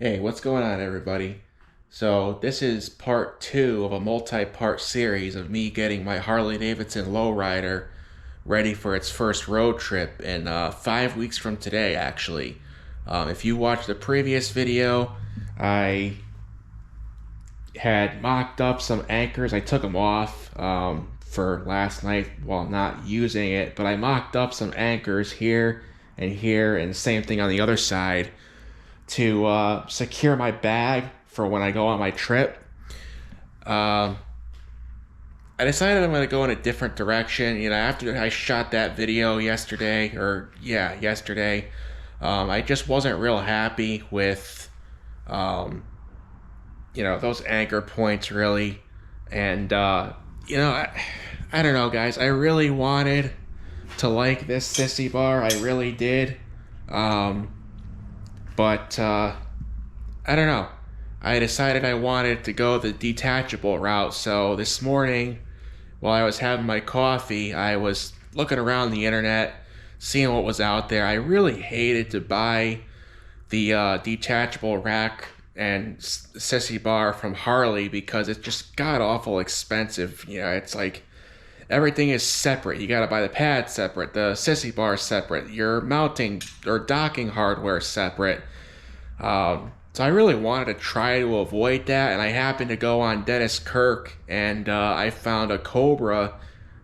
Hey, what's going on, everybody? So, this is part two of a multi-part series of me getting my Harley Davidson Lowrider ready for its first road trip in 5 weeks from today, actually. If you watched the previous video, I had mocked up some anchors. I took them off for last night while not using it, but I mocked up some anchors here, and the same thing on the other side to secure my bag for when I go on my trip. Um, I decided I'm going to go in a different direction. After I shot that video yesterday, I just wasn't real happy with, um, those anchor points really. And, I don't know, guys. I really wanted to like this sissy bar. I really did. Um, but I don't know. I decided I wanted to go the detachable route. So this morning, while I was having my coffee, I was looking around the internet, seeing what was out there. I really hated to buy the detachable rack and sissy bar from Harley because it's just god awful expensive. It's like everything is separate. You gotta buy the pad separate, the sissy bar separate, your mounting or docking hardware separate. So I really wanted to try to avoid that, and I happened to go on Dennis Kirk, and I found a Cobra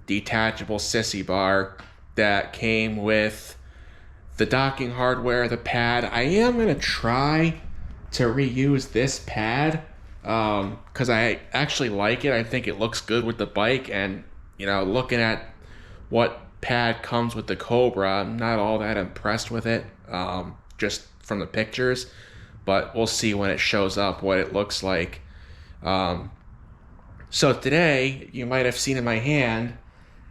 detachable sissy bar that came with the docking hardware, the pad. I am gonna try to reuse this pad because I actually like it. I think it looks good with the bike, and looking at what pad comes with the Cobra, I'm not all that impressed with it, just from the pictures. But we'll see when it shows up what it looks like. Um, so today, you might have seen in my hand,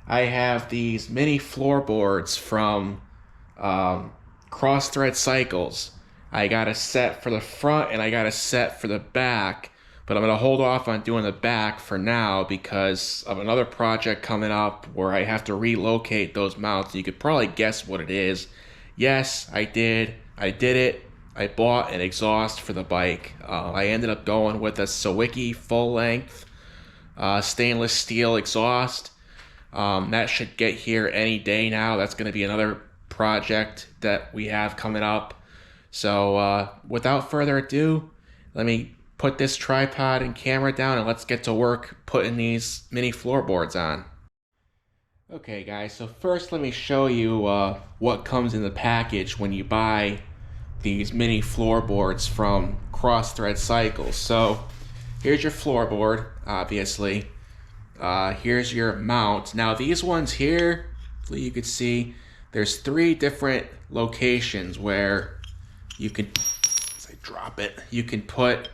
I have these mini floorboards from Cross Thread Cycles. I got a set for the front and I got a set for the back, but I'm going to hold off on doing the back for now because of another project coming up where I have to relocate those mounts. You could probably guess what it is. Yes, I did. I did it. I bought an exhaust for the bike. I ended up going with a Sawicki full-length stainless steel exhaust. That should get here any day now. That's going to be another project that we have coming up. So without further ado, let me put this tripod and camera down and let's get to work putting these mini floorboards on. Okay guys, so first let me show you what comes in the package when you buy these mini floorboards from Cross Thread Cycles. So here's your floorboard, obviously. Here's your mount. Now these ones here, hopefully you could see, there's 3 different locations where you can, as I drop it, you can put,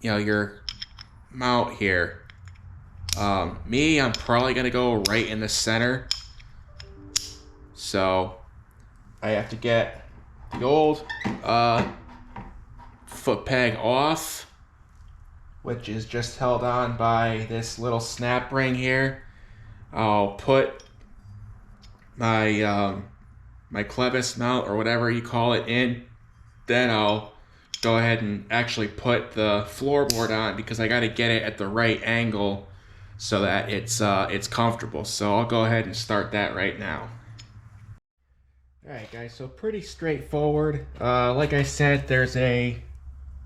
your mount here. I'm probably gonna go right in the center. So I have to get the old foot peg off, which is just held on by this little snap ring here. I'll put my my clevis mount or whatever you call it in. Then I'll go ahead and actually put the floorboard on because I got to get it at the right angle so that it's comfortable. So I'll go ahead and start that right now. Alright guys, so pretty straightforward. Like I said, there's a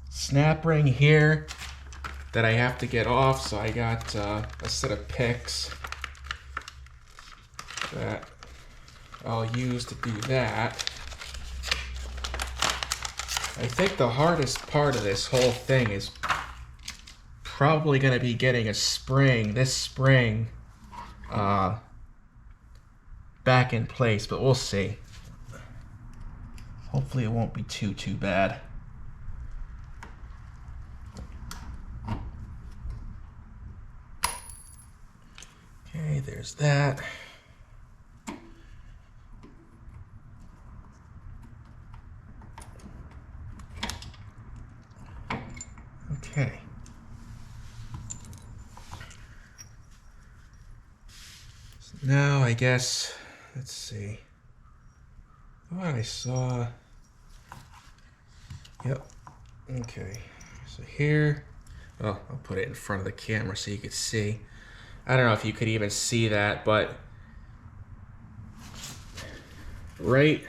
snap ring here that I have to get off, so I got a set of picks that I'll use to do that. I think the hardest part of this whole thing is probably going to be getting this spring back in place, but we'll see. Hopefully it won't be too bad. Okay, there's that. Okay. So now I guess, let's see. Oh, I saw Yep. Okay. So here, oh, I'll put it in front of the camera so you can see. I don't know if you could even see that, but right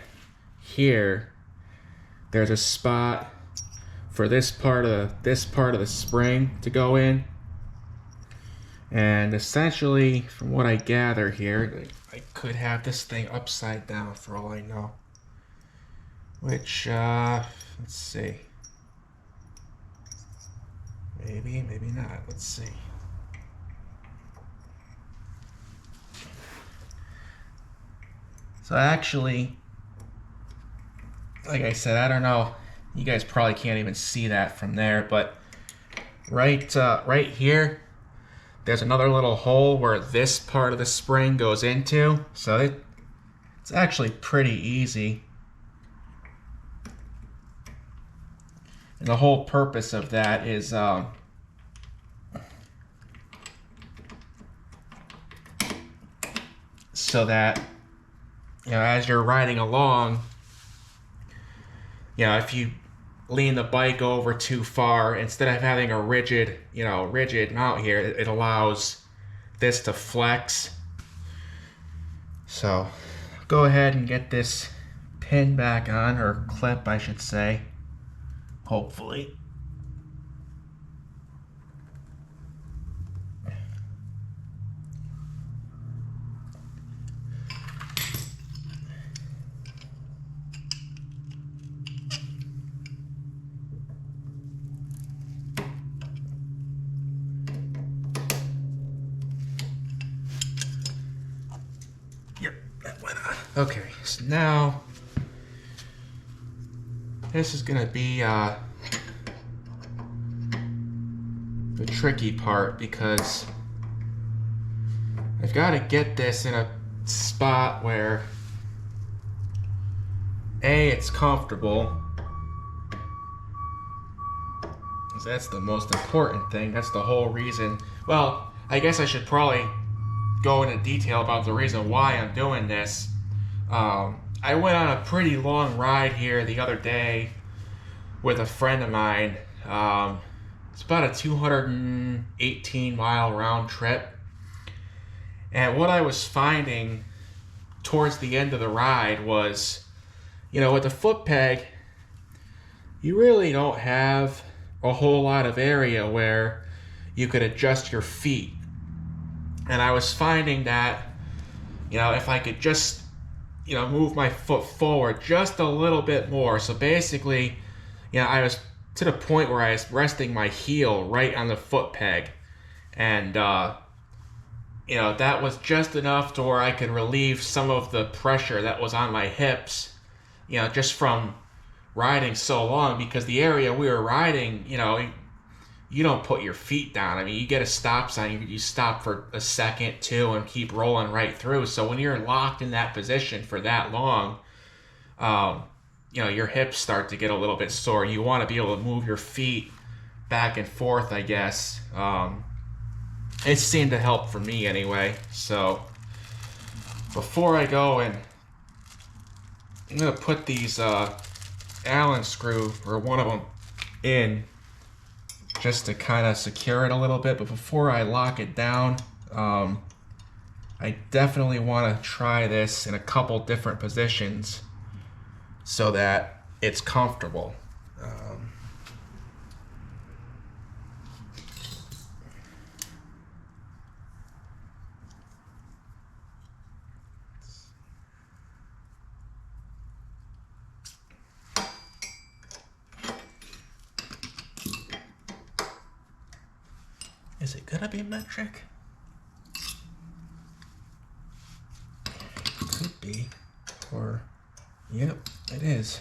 here, there's a spot for this part of the spring to go in. And essentially, from what I gather here, I could have this thing upside down for all I know. Which, let's see. Maybe, maybe not. Let's see. So actually, like I said, I don't know. You guys probably can't even see that from there, but right here, there's another little hole where this part of the spring goes into. So it's actually pretty easy. And the whole purpose of that is so that, you know, as you're riding along, you know, if you lean the bike over too far, instead of having a rigid mount here, it allows this to flex. So go ahead and get this pin back on, or clip I should say, hopefully. Yep, that went on. Okay, so now this is gonna be the tricky part, because I've got to get this in a spot where A, it's comfortable. That's the most important thing. That's the whole reason. Well, I guess I should probably go into detail about the reason why I'm doing this. I went on a pretty long ride here the other day with a friend of mine. It's about a 218-mile round trip. And what I was finding towards the end of the ride was, you know, with the foot peg, you really don't have a whole lot of area where you could adjust your feet. And I was finding that, you know, if I could just, you know, move my foot forward just a little bit more. So basically, you know, I was to the point where I was resting my heel right on the foot peg. And, you know, that was just enough to where I could relieve some of the pressure that was on my hips, you know, just from riding so long, because the area we were riding, you know, you don't put your feet down. I mean, you get a stop sign, you stop for a second, two, and keep rolling right through. So when you're locked in that position for that long, you know, your hips start to get a little bit sore. You want to be able to move your feet back and forth, I guess. It seemed to help for me anyway. So before I go in, I'm going to put these Allen screw, or one of them, in just to kind of secure it a little bit. But before I lock it down, I definitely want to try this in a couple different positions so that it's comfortable. Is it gonna be metric? Could be. Or, yep, it is.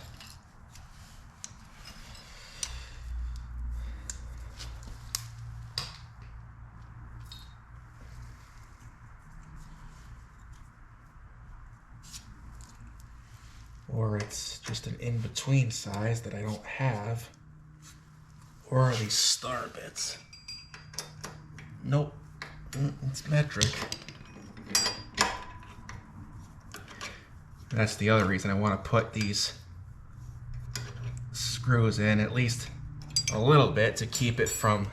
Or it's just an in-between size that I don't have. Or are these star bits? Nope, it's metric. That's the other reason I want to put these screws in, at least a little bit, to keep it from...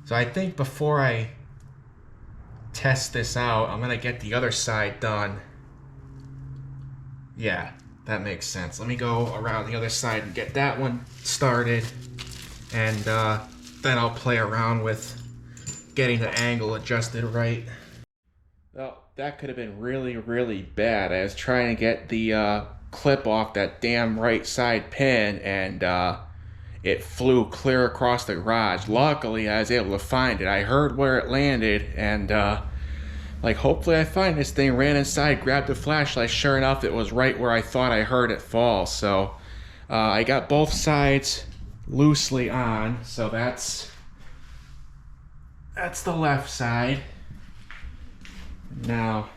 So I think before I test this out, I'm gonna get the other side done. Yeah, that makes sense. Let me go around the other side and get that one started, and then I'll play around with getting the angle adjusted right. Well, that could have been really, really bad. I was trying to get the clip off that damn right side pin, and it flew clear across the garage. Luckily, I was able to find it. I heard where it landed, and like, hopefully I find this thing. Ran inside, grabbed the flashlight. Sure enough, it was right where I thought I heard it fall. So I got both sides loosely on. So that's the left side. Now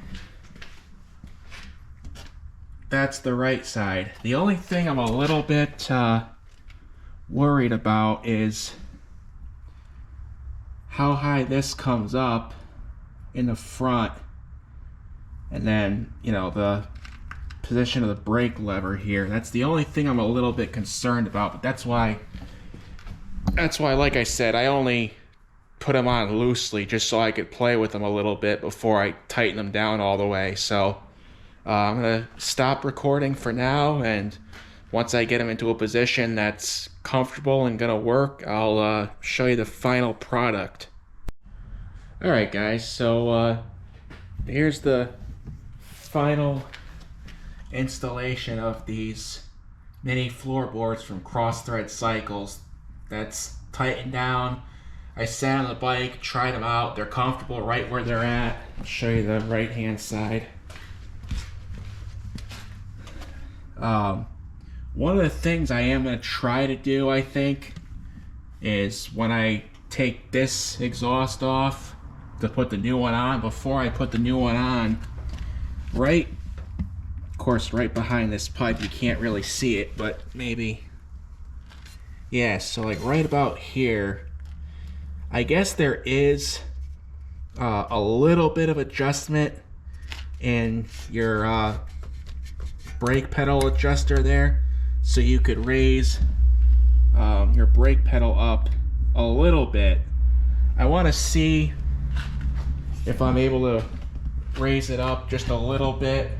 that's the right side. The only thing I'm a little bit worried about is how high this comes up in the front, and then, you know, the position of the brake lever here. That's the only thing I'm a little bit concerned about, but that's why, like I said, I only put them on loosely just so I could play with them a little bit before I tighten them down all the way. So I'm gonna stop recording for now, and once I get them into a position that's comfortable and gonna work, I'll show you the final product. Alright guys, so here's the final installation of these mini floorboards from Cross Thread Cycles. That's tightened down. I sat on the bike, tried them out. They're comfortable right where they're at. I'll show you the right hand side. One of the things I am going to try to do, I think, is when I take this exhaust off to put the new one on, before I put the new one on, right, of course, right behind this pipe, you can't really see it, but maybe, yeah, so like right about here, I guess there is a little bit of adjustment in your brake pedal adjuster there, so you could raise your brake pedal up a little bit. I want to see if I'm able to raise it up just a little bit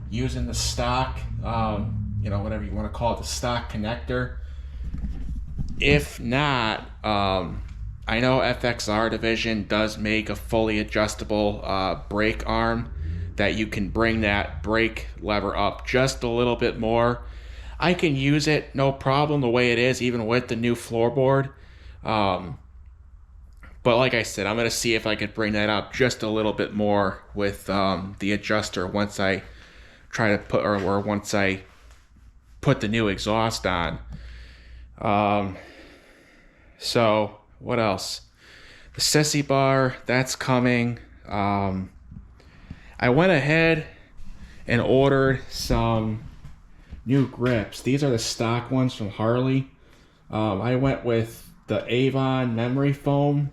using the stock, you know, whatever you want to call it, the stock connector. If not, I know FXR Division does make a fully adjustable brake arm that you can bring that brake lever up just a little bit more. I can use it no problem the way it is, even with the new floorboard. But like I said, I'm going to see if I could bring that up just a little bit more with the adjuster once I try to put, or once I put the new exhaust on. So what else? The sissy bar, that's coming. I went ahead and ordered some new grips. These are the stock ones from Harley. I went with the Avon memory foam.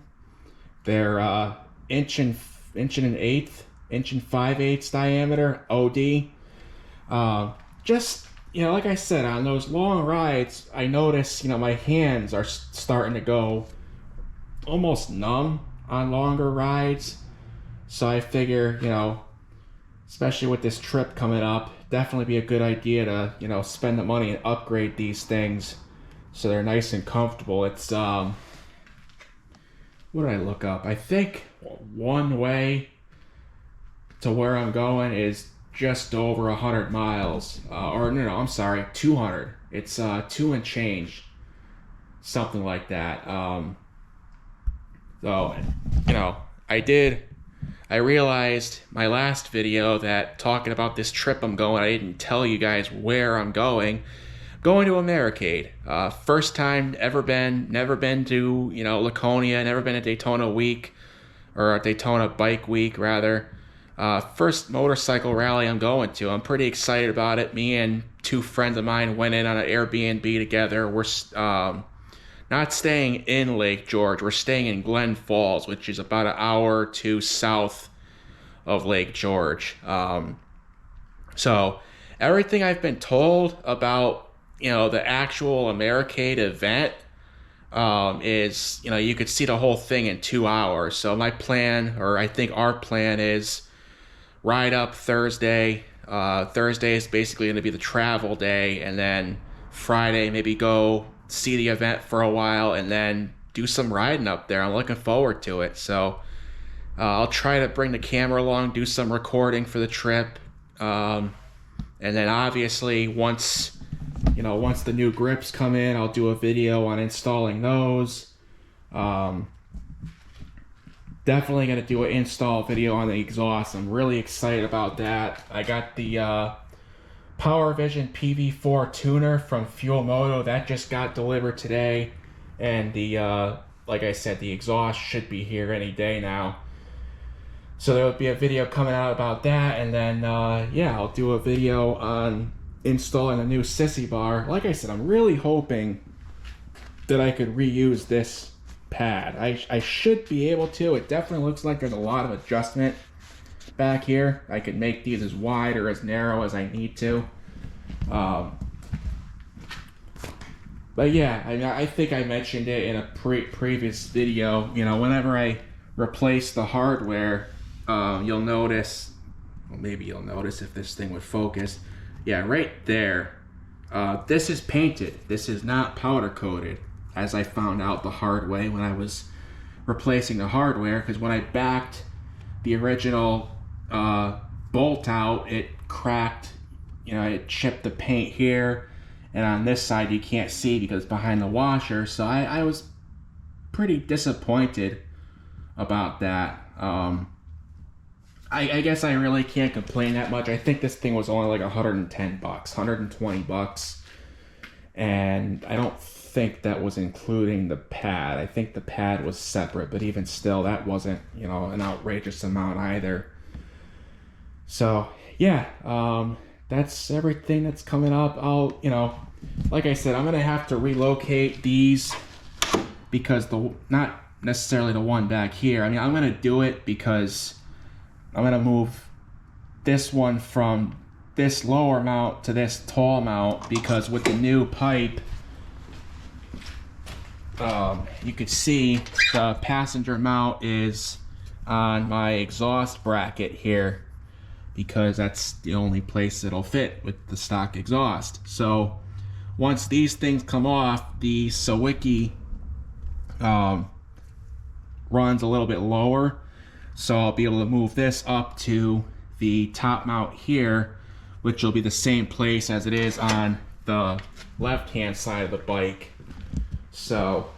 They're inch and 5/8 diameter OD. Just, you know, like I said, on those long rides, I notice, you know, my hands are starting to go almost numb on longer rides. So I figure, you know, especially with this trip coming up, definitely be a good idea to, you know, spend the money and upgrade these things so they're nice and comfortable. It's what did I look up? I think one way to where I'm going is just over 100 miles. Or no, I'm sorry, 200. It's 2 and change, something like that. So, you know, I realized my last video that talking about this trip I'm going, I didn't tell you guys where I'm going. Going to Americade. First time never been to, you know, Laconia, never been to Daytona Week, or Daytona Bike Week rather. First motorcycle rally I'm going to. I'm pretty excited about it. Me and 2 friends of mine went in on an Airbnb together. We're not staying in Lake George. We're staying in Glen Falls, which is about an hour or 2 south of Lake George. So everything I've been told about the actual Americade event is, you could see the whole thing in 2 hours. So my plan, or I think our plan, is ride up Thursday. Thursday is basically going to be the travel day, and then Friday maybe go see the event for a while, and then do some riding up there. I'm looking forward to it. So I'll try to bring the camera along, do some recording for the trip, and then obviously once the new grips come in, I'll do a video on installing those. Definitely going to do an install video on the exhaust. I'm really excited about that. I got the Power Vision PV4 tuner from Fuel Moto. That just got delivered today. And like I said, the exhaust should be here any day now. So there will be a video coming out about that. And then, yeah, I'll do a video on installing a new sissy bar. Like I said, I'm really hoping that I could reuse this pad. I should be able to. It definitely looks like there's a lot of adjustment back here. I could make these as wide or as narrow as I need to. But yeah, I think I mentioned it in a previous video. Whenever I replace the hardware, you'll notice, well, maybe you'll notice if this thing would focus. Yeah, right there. This is painted. This is not powder coated, as I found out the hard way when I was replacing the hardware, because when I backed the original bolt out, it cracked, it chipped the paint here, and on this side you can't see because it's behind the washer. So I was pretty disappointed about that. I guess I really can't complain that much. I think this thing was only like $110, $120, and I don't think that was including the pad. I think the pad was separate, but even still, that wasn't, an outrageous amount either. So yeah, that's everything that's coming up. I'll, like I said, I'm gonna have to relocate these because not necessarily the one back here. I'm gonna do it because I'm gonna move this one from this lower mount to this tall mount, because with the new pipe, you could see the passenger mount is on my exhaust bracket here, because that's the only place it'll fit with the stock exhaust. So once these things come off, the Sawicki runs a little bit lower, so I'll be able to move this up to the top mount here, which will be the same place as it is on the left hand side of the bike. So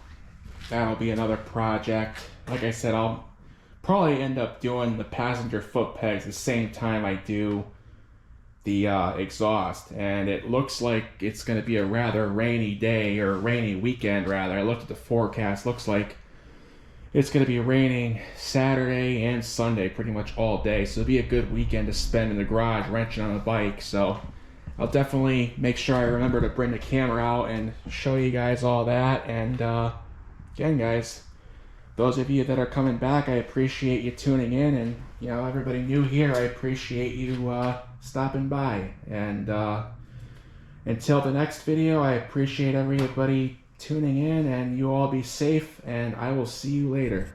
that'll be another project. Like I said, I'll probably end up doing the passenger foot pegs the same time I do the exhaust. And it looks like it's going to be a rather rainy day, or rainy weekend rather. I looked at the forecast. Looks like it's going to be raining Saturday and Sunday pretty much all day. So it'll be a good weekend to spend in the garage wrenching on a bike. So I'll definitely make sure I remember to bring the camera out and show you guys all that. And again, guys, those of you that are coming back, I appreciate you tuning in. And everybody new here, I appreciate you stopping by. And until the next video, I appreciate everybody tuning in, and you all be safe, and I will see you later.